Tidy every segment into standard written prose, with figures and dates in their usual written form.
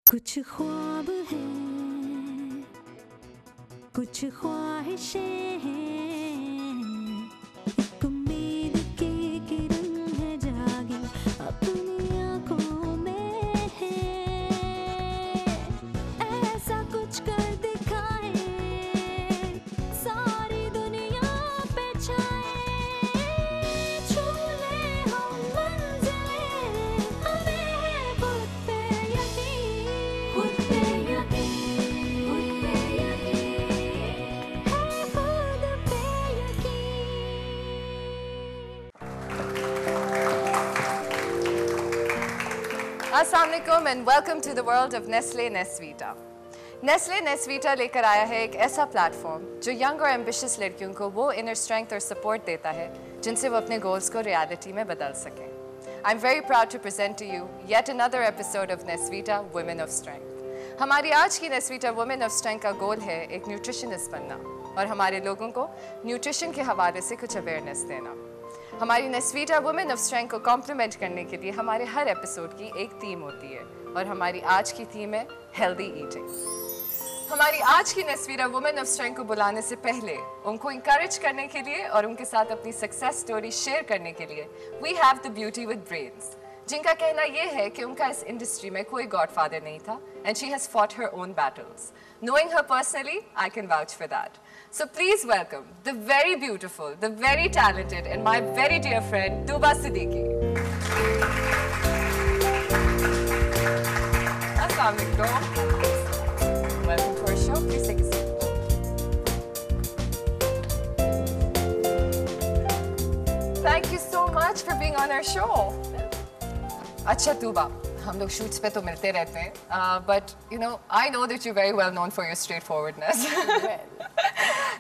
कुछ ख्वाब हैं, कुछ ख्वाहिशें हैं, एक उम्मीद की किरण है जागी अपनी आँखों में है। ऐसा कुछ कर दिखाए, सारी दुनिया पे छाए, छू ले हम मंजिलें, हमें है खुद पे यकीन, खुद पे यकीन, खुद पे यकीन, है खुद पे यकीन। अस्सलाम वालेकुम and welcome to the world of Nestle Nesvita. Nestle Nesvita लेकर आया है एक ऐसा प्लेटफॉर्म जो यंग और एम्बिशियस लड़कियों को वो इनर स्ट्रेंथ और सपोर्ट देता है जिनसे वो अपने गोल्स को रियलिटी में बदल सकें। I am very proud to present to you yet another episode of Nesvita women of strength. हमारी आज की नेस्वीटा वुमेन ऑफ स्ट्रेंथ का गोल है एक न्यूट्रिशनिस्ट बनना और हमारे लोगों को न्यूट्रिशन के हवाले से कुछ अवेयरनेस देना। हमारी नेस्वीटा वुमेन ऑफ स्ट्रेंथ को कॉम्प्लीमेंट करने के लिए हमारे हर एपिसोड की एक थीम होती है और हमारी आज की थीम है हेल्दी ईटिंग। हमारी आज की नेस्वीटा वुमेन ऑफ स्ट्रेंथ को बुलाने से पहले उनको इंकरेज करने के लिए और उनके साथ अपनी सक्सेस स्टोरी शेयर करने के लिए we have the beauty with brains, जिनका कहना यह है कि उनका इस इंडस्ट्री में कोई गॉडफादर नहीं था and she has fought her own battles. Knowing her personally, I can vouch for that. So please welcome the very beautiful, the very talented and my very dear friend Tuba Siddiqui. Assalamu alaikum. Welcome to our show. Please take a seat. Thank you so much for being on our show. अच्छा Tuba, हम लोग shoots पे तो मिलते रहते हैं, but you know, I know that you're very well known for your straightforwardness.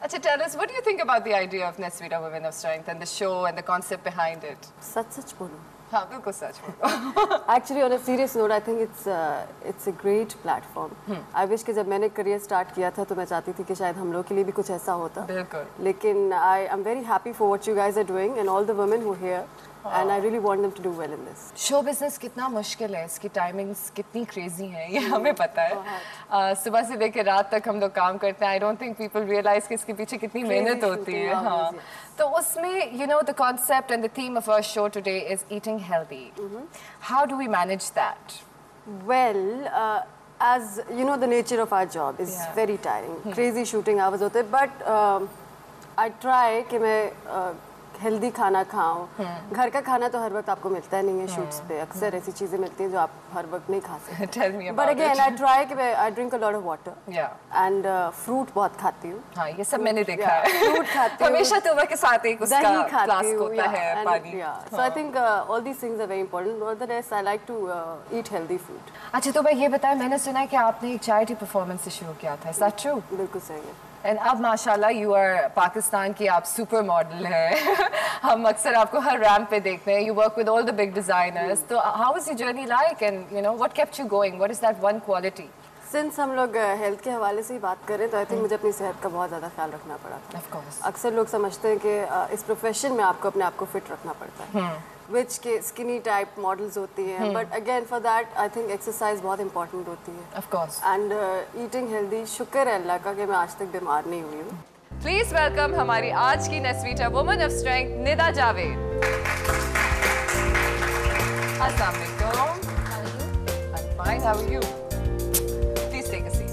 अच्छा, tell us, what do you think about the idea of Nesvita Women of Strength and the show and the concept behind it? सच बोलो। हाँ, बिल्कुल सच बोलो। Actually, on a serious note, I think it's a great platform. I wish कि जब मैंने career start किया था तो मैं चाहती थी कि शायद हम लोग के लिए भी कुछ ऐसा होता। बिल्कुल। लेकिन I am very happy for what you guys are doing and all the women who are here. And I really want them to do well in this. Show business कितना मुश्किल है, इसकी टाइमिंग्स कितनी क्रेजी हैं, ये हमें पता है। सुबह से लेकर रात तक हम लोग काम करते हैं। I don't think people realise कि इसके पीछे कितनी मेहनत होती है। हाँ, तो उसमें you know the concept and the theme of our show today is eating healthy. How do we manage that? Well, as you know, the nature of our job is very tiring. Crazy shooting hours होते हैं, but I try कि मैं healthy खाना खाऊं। घर का खाना तो हर वक्त आपको मिलता है नहीं है शूट्स पे, अक्सर ऐसी चीजें मिलती हैं जो आप हर वक्त नहीं खा सकते। Tell me about But again, it. I try कि मैं I drink a lot of water. Yeah. And fruit बहुत खाती हूँ। हाँ, ये सब मैंने देखा है। फ्रूट खाती हूँ। हमेशा सुबह के साथ एक उसका दही खाती फ्लास्क हूँ। होता है, पानी। So I think all these things are very important. For the rest, I like to eat healthy food. अच्छा, तो भाई ये बताएं, मैंने सुना है कि आपने एक चैरिटी परफॉर्मेंस से शुरू किया था, is that true? बिल्कुल सही है। एंड अब माशाल्लाह यू आर पाकिस्तान की आप सुपर मॉडल हैं। हम अक्सर आपको हर रैम्प पे देखते हैं। You work with all the big designers. तो how is your journey like and you know what kept you going? What is that one quality? Since हम लोग हेल्थ के हवाले से ही बात करें तो आई थिंक मुझे अपनी सेहत का बहुत ज़्यादा ख्याल रखना पड़ा था। Of course. अक्सर लोग समझते हैं कि इस प्रोफेशन में आपको अपने आप को फिट रखना पड़ता है, विच के स्किनी टाइप मॉडल्स होती हैं, but again for that I think exercise बहुत इंपॉर्टेंट होती है। Of course. And eating healthy, शुक्र है अल्लाह का कि मैं आज तक बीमार नहीं हुई हूँ। प्लीज वेलकम हमारी आज की Nesvita woman of strength Nida Javed. अस्सलाम वालेकुम। I'm fine, how are you? Please take a seat.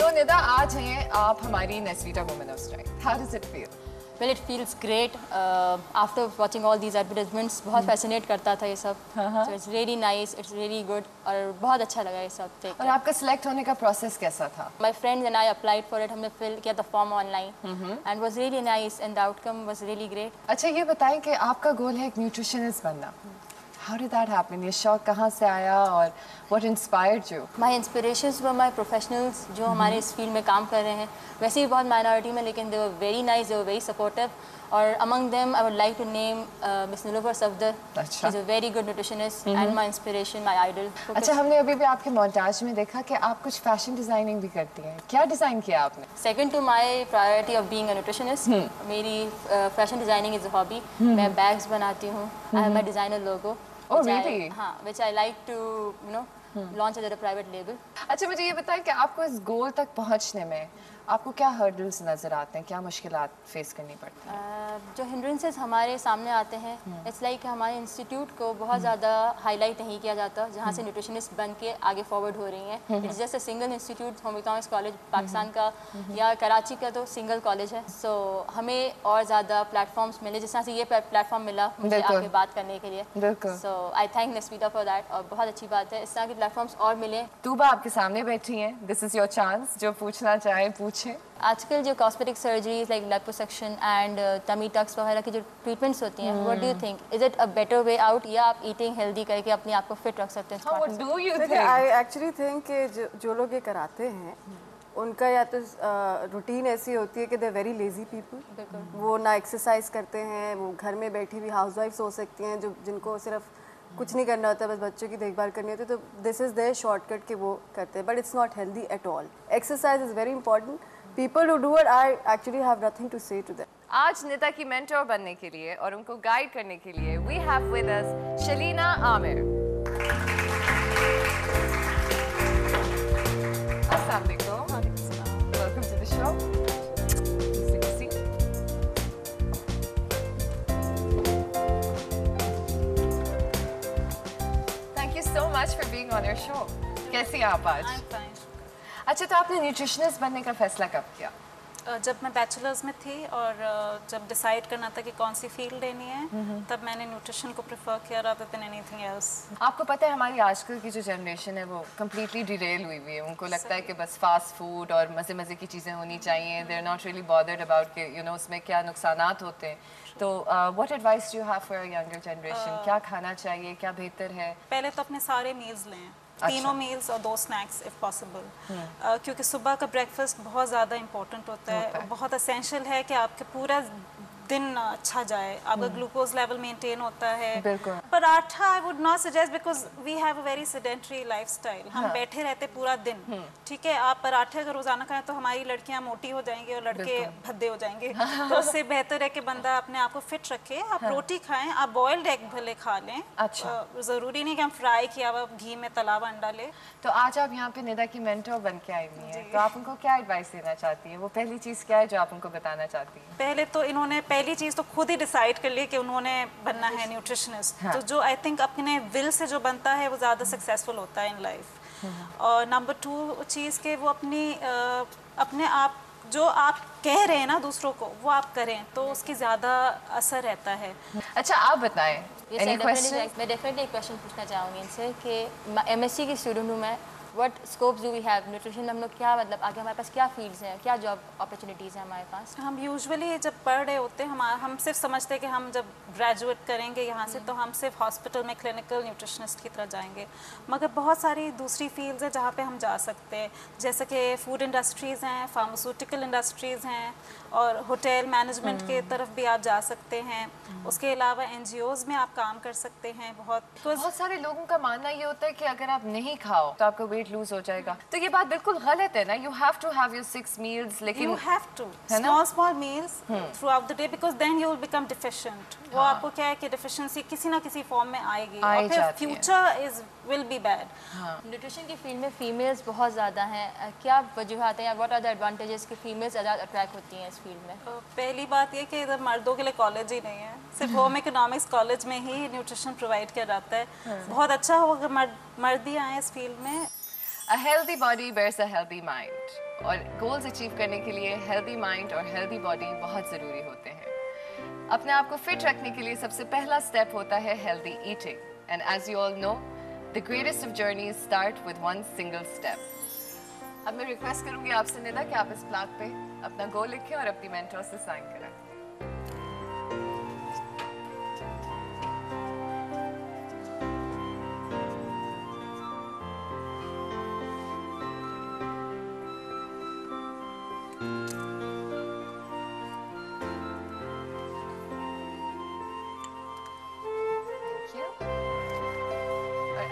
तो निदा, आज हैं आप हमारी Nesvita woman of strength. How does it feel? Well, it feels great. After watching all these advertisements, बहुत fascinate करता था ये सब. So it's really nice, it's really good और बहुत अच्छा लगा ये सब देख। और आपका सिलेक्ट होने का प्रोसेस कैसा था? My friends and I applied for it. हमने fill किया था form online and was really nice and the outcome was really great. अच्छा, ये बताएं कि आपका गोल है एक न्यूट्रिशनिस्ट बनना। how did that happen? ये शौक कहाँ से आया और what inspired you? My inspirations were my professionals जो हमारे इस फील्ड में काम कर रहे हैं, वैसे ही बहुत माइनॉरिटी में, लेकिन they were very nice, they were very supportive. और among them I would like to name miss Nilofar Safdar. She is a very good nutritionist and my inspiration, my idol. अच्छा, हमने अभी भी आपके मोन्टाज में देखा कि आप कुछ फैशन डिज़ाइनिंग भी करती हैं. क्या डिज़ाइन किया आपने? Second to my priority of being a nutritionist, मेरी fashion designing is a hobby. मैं बैग्स बनाती हूँ. I have my designer logo. Oh, really? हाँ, which I like to, you know, launch as a private label. अच्छा, मुझे ये बताएं कि आपको इस गोल तक पहुंचने में आपको क्या हर्डल्स नज़र आते हैं, क्या मुश्किलात फेस करनी पड़ती हैं? जो हिंड्रेंसेस हमारे सामने आते हैं, इट्स लाइक हमारे इंस्टीट्यूट को बहुत ज़्यादा हाईलाइट नहीं किया जाता, जहाँ से न्यूट्रिशनिस्ट बन के आगे फॉरवर्ड हो रही हैं. It's just a single institute, home economics college Pakistan का या कराची का तो सिंगल कॉलेज है. सो हमें और ज़्यादा प्लेटफॉर्म्स मिले, जिस तरह से ये प्लेटफॉर्म मिला मुझे आगे बात करने के लिए. सो आई थैंक नेस्वीटा फॉर दैट. और बहुत अच्छी बात है, इस तरह के प्लेटफॉर्म्स और मिले. तूबा आपके सामने बैठी हैं, दिस इज़ योर चांस, जो पूछना चाहे पूछें. आजकल जो cosmetic surgeries like liposuction and tummy tucks वगैरह की जो ट्रीटमेंट्स होती हैं, what do you think, is it a better way out, या आप ईटिंग हेल्दी करके अपने आप को फिट रख सकते हैं? What do you think? I actually think कि जो लोग ये कराते हैं उनका या तो रूटीन ऐसी होती है कि दे वेरी लेजी पीपल. वो ना एक्सरसाइज करते हैं, वो घर में बैठी हुई हाउसवाइफ्स हो सकती हैं जो जिनको सिर्फ कुछ नहीं करना होता, बस बच्चों की देखभाल करनी होती है. तो दिस इज़ देयर शॉर्टकट कि वो करते हैं, but it's not healthy at all. Exercise is very important. People who do it, I actually have nothing to say to them. आज निता की मेंटर बनने के लिए और उनको गाइड करने के लिए we have with us शलीना Aamir. अस्सलाम वालेकुम. Welcome to the show. Please take a seat. Thank you so much for being on our show. कैसी हैं आप आज? I'm fine. अच्छा, तो आपने न्यूट्रिशनिस्ट बनने का फैसला कब किया? जब मैं बैचलर्स में थी और जब डिसाइड करना था कि कौन सी फील्ड लेनी है, तब मैंने न्यूट्रिशन को प्रेफर किया rather than anything else. आपको पता है हमारी आजकल की जो जनरेशन है वो कम्प्लीटली डिरेल हुई हुई है. उनको लगता है कि बस फास्ट फूड और मज़े मज़े की चीज़ें होनी चाहिए. They are not really bothered about के यू नो उसमें क्या नुकसानात होते हैं. तो what advice do you have for a younger generation? क्या खाना चाहिए, क्या बेहतर है? पहले तो अपने सारे मील्स लें, तीनों मील्स और 2 स्नैक्स इफ़ पॉसिबल, क्योंकि सुबह का ब्रेकफास्ट बहुत ज़्यादा इंपॉर्टेंट होता है और बहुत असेंशियल है कि आपके पूरा दिन अच्छा जाए, आपका ग्लूकोज लेवल मेंटेन होता है. Paratha I would not suggest because we have a very sedentary lifestyle. हम बैठे रहते पूरा दिन. ठीक है, आप पराठे अगर रोजाना खाएं तो हमारी लड़कियां मोटी हो जाएंगी और लड़के भद्दे हो जाएंगे. तो उससे बेहतर है कि बंदा अपने आप को फिट रखे. आप रोटी खाएं, आप बॉइल्ड एग भले खा लें. अच्छा, जरूरी नहीं कि हम फ्राई किया हुआ घी में तला हुआ अंडा ले. तो आज आप यहाँ पे निदा की मेंटर बन के आई हुई हैं, तो आप उनको क्या एडवाइस देना चाहती हैं? वो पहली चीज़ क्या है जो आप उनको बताना चाहती हैं? पहले तो इन्होंने पहली चीज़ तो खुद ही डिसाइड कर ली कि उन्होंने बनना है न्यूट्रिशनिस्ट. तो जो आई थिंक अपने विल से जो बनता है वो ज़्यादा सक्सेसफुल होता है इन लाइफ. और नंबर 2 चीज़ के वो अपने आप जो आप कह रहे हैं ना दूसरों को, वो आप करें तो उसकी ज़्यादा असर रहता है. अच्छा, आप बताएं. मैं डेफिनेटली एक क्वेश्चन पूछना चाहूँगी इनसे कि MSc की स्टूडेंट हूँ मैं. What scopes do we have nutrition? हम लोग क्या मतलब आगे हमारे पास क्या फील्ड्स हैं, क्या जॉब अपॉर्चुनिटीज़ हैं हमारे पास? हम यूजुअली जब पढ़ रहे होते हैं हम सिर्फ समझते हैं कि हम जब ग्रेजुएट करेंगे यहाँ से तो हम सिर्फ हॉस्पिटल में क्लिनिकल न्यूट्रिशनिस्ट की तरह जाएंगे. मगर बहुत सारी दूसरी फील्ड्स हैं जहाँ पे हम जा सकते हैं, जैसे कि फूड इंडस्ट्रीज़ हैं, फार्मास्यूटिकल इंडस्ट्रीज़ हैं और होटल मैनेजमेंट के तरफ भी आप जा सकते हैं. उसके अलावा NGOs में आप काम कर सकते हैं. बहुत सारे लोगों का मानना ये होता है कि अगर आप नहीं खाओ तो आपका वेट लूज हो जाएगा. तो ये बात बिल्कुल गलत है ना. You have to have your 6 meals. लेकिन you have to small meals throughout the day because then you will become deficient. वो आपको क्या है कि डिफिशिएंसी किसी ना किसी फॉर्म में आएगी और फिर future will be bad. Nutrition की फील्ड में फीमेल्स बहुत ज़्यादा हैं. क्या वजूहत हैं या व्हाट आर द एडवांटेजेस कि फीमेल्स ज़्यादा अट्रैक्ट होती हैं इस फील्ड में? पहली बात ये कि इधर मर्दों के लिए कॉलेज ही नहीं है. सिर्फ होम इकोनॉमिक्स कॉलेज में ही न्यूट्रिशन प्रोवाइड किया जाता है. बहुत अच्छा होगा मर्द ही आए इस फील्ड में. A healthy body bears a healthy mind. और गोल्स अचीव करने के लिए हेल्दी माइंड और हेल्दी बॉडी बहुत ज़रूरी होते हैं. अपने आप को फिट रखने के लिए सबसे पहला स्टेप होता है healthy eating. And as you all know, the greatest of journeys start with one single step. अब मैं रिक्वेस्ट करूंगी आपसे निदा कि आप इस प्लाक पे अपना गोल लिखें और अपनी मेंटर से साइन करें.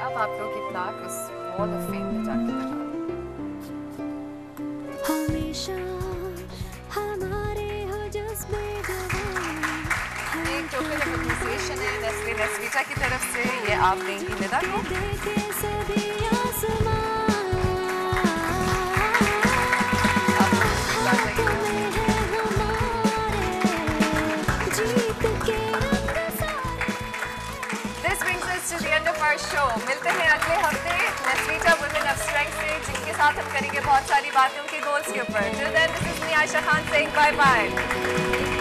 अब आप लोग की प्लाक उस वॉल ऑफ फेम में जाके लगा दो। हमेशा हमारे हो जज्बे जवान। एक टोकन ऑफ एप्रिसिएशन है नेस्ले नेस्वीटा की तरफ से, ये आप देंगी निदा को। देखे सभी आसमान, आप लोग की प्लाक है। जीत के रंग सारे। This brings us to the end of our show. मिलते हैं अगले हफ्ते नेस्वीटा वुमेन ऑफ स्ट्रेंथ से, जिनके साथ हम करेंगे बहुत सारी बातें उनके गोल्स के ऊपर। Till then, this is me Aisha Khan saying bye bye.